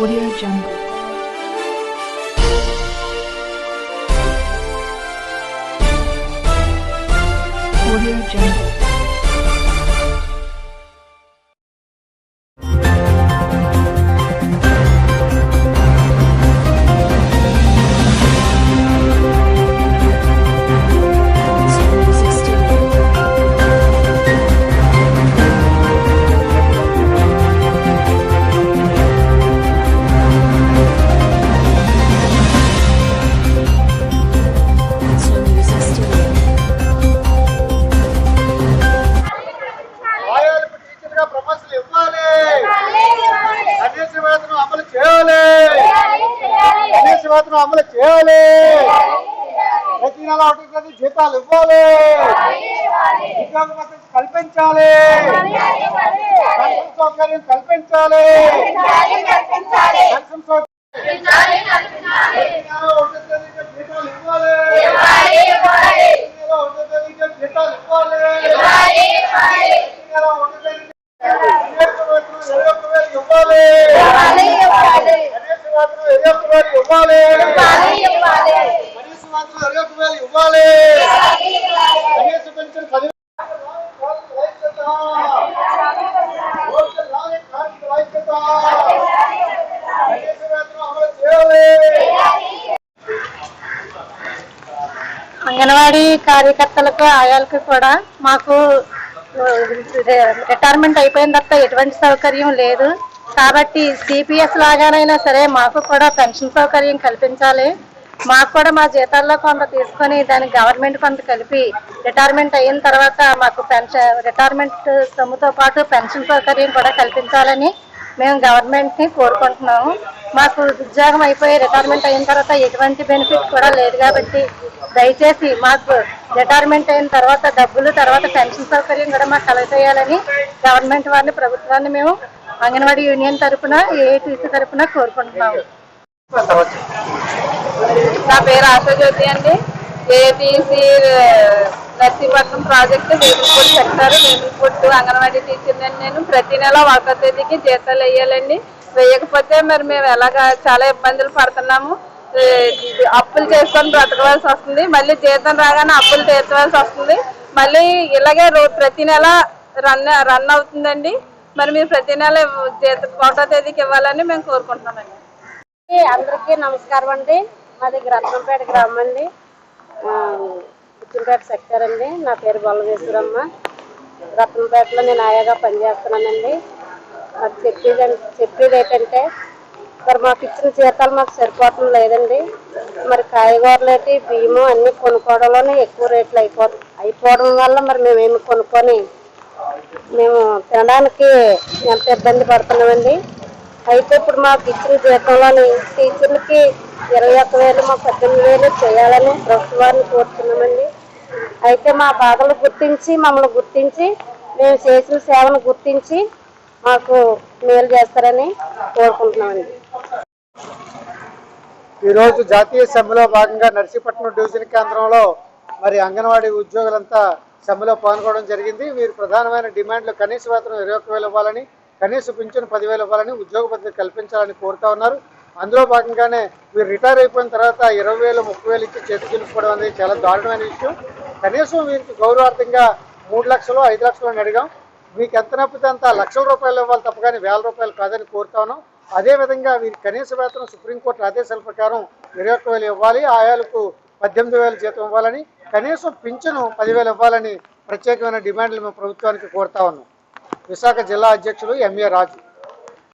Audio Jungle. Audio Jungle. అమలు చేయాలి. ప్రతి నెల ఒకటి జీతాలు ఇవ్వాలి. ఉద్యోగ భద్రత కల్పించాలి. సౌకర్యం కల్పించాలి. జీతాలు ఇవ్వాలి. జీతాలు అంగన్వాడీ కార్యకర్తలకు ఆయాలకు కూడా మాకు రిటైర్మెంట్ అయిపోయిన తర్వాత ఎటువంటి సౌకర్యం లేదు కాబట్టి సిపిఎస్ లాగానైనా సరే మాకు కూడా పెన్షన్ సౌకర్యం కల్పించాలి. మాకు కూడా మా జీతాల్లో కొంత తీసుకొని దానికి గవర్నమెంట్ కొంత కలిపి రిటైర్మెంట్ అయిన తర్వాత మాకు రిటైర్మెంట్ సొమ్ముతో పాటు పెన్షన్ సౌకర్యం కూడా కల్పించాలని మేము గవర్నమెంట్ని కోరుకుంటున్నాము. మాకు ఉద్యోగం అయిపోయి రిటైర్మెంట్ అయిన తర్వాత ఎటువంటి బెనిఫిట్ కూడా లేదు కాబట్టి దయచేసి మాకు రిటైర్మెంట్ అయిన తర్వాత డబ్బులు తర్వాత పెన్షన్ సౌకర్యం కూడా మాకు కలగజేయాలని గవర్నమెంట్ వారిని ప్రభుత్వాన్ని మేము అంగన్వాడీ యూనియన్ తరఫున ఏఐటీసీ తరఫున కోరుకుంటున్నాము. నా పేరు ఆశాజ్యోతి అండి. AITC Narsipatnam project Vemilapudi sector Vemilapudi anganwadi teacher అండి. నేను ప్రతి నెల 1వ తేదీకి జీతాలు వేయాలండి. వేయకపోతే మరి మేము ఎలాగా చాలా ఇబ్బందులు పడుతున్నాము. అప్పులు చేసుకొని బ్రతకవలసి వస్తుంది. మళ్ళీ జీతం రాగానే అప్పులు తీర్చవలసి వస్తుంది. మళ్ళీ ఇలాగే ప్రతి నెల రన్ అవుతుందండి. మరి మీరు ప్రతి నెల జీతం 1వ తేదీకి ఇవ్వాలని మేము కోరుకుంటున్నామండి. అందరికీ నమస్కారం అండి. మాది రత్నంపేట గ్రామం అండి, పుచ్చింపేట సెక్టర్ అండి. నా పేరు బొల్లవేశ్వరమ్మ. రత్నంపేటలో నేను ఆయాగా పనిచేస్తున్నానండి. నాకు చెప్పేది ఏంటంటే మరి మాకు ఇచ్చిన జీతాలు మాకు సరిపోవటం లేదండి. మరి కాయగూరలు అయితే బియ్యము అన్నీ కొనుక్కోవడంలోనే ఎక్కువ రేట్లు అయిపోవడం వల్ల మరి మేమేమి కొనుక్కొని మేము తినడానికి ఎంత ఇబ్బంది పడుతున్నామండి. అయితే ఇప్పుడు మాకు ఇచ్చిన జీతంలోని టీచర్లకి 21,000 మాకు 18,000 చేయాలని ప్రభుత్వాన్ని కోరుతున్నామండి. అయితే మా బాధలు గుర్తించి మమ్మల్ని గుర్తించి మేము చేసిన సేవను గుర్తించి మాకు మేలు చేస్తారని కోరుకుంటున్నామండి. ఈరోజు జాతీయ సమ్మెలో భాగంగా నర్సీపట్నం డివిజన్ కేంద్రంలో మరి అంగన్వాడీ ఉద్యోగులంతా సమ్మెలో పాల్గొనడం జరిగింది. వీరు ప్రధానమైన డిమాండ్లు కనీస వేతనం 21,000 ఇవ్వాలని, కనీస పింఛను 10,000 ఇవ్వాలని, ఉద్యోగ భద్రత కల్పించాలని కోరుతా ఉన్నారు. అందులో భాగంగానే వీరు రిటైర్ అయిపోయిన తర్వాత 20,000, 30,000 ఇచ్చి చేతి గెలుపుకోవడం అనేది చాలా దారుణమైన విషయం. కనీసం వీరికి గౌరవార్థంగా 3 లక్షలు 5 లక్షలు అని అడిగాం. మీకు ఎంత నప్పితే అంత ₹1,00,000 ఇవ్వాలి తప్ప కానీ ₹1,000 కాదని కోరుతా ఉన్నాం. అదేవిధంగా వీరి కనీస వేతనం సుప్రీంకోర్టు ఆదేశాల ప్రకారం 21,000 ఇవ్వాలి, ఆయాలకు 18,000 జీతం ఇవ్వాలని, కనీసం పింఛను 10,000 ఇవ్వాలని ప్రత్యేకమైన డిమాండ్లు మేము ప్రభుత్వానికి కోరుతా ఉన్నాం. విశాఖ జిల్లా అధ్యక్షులు ఎంఏ రాజు.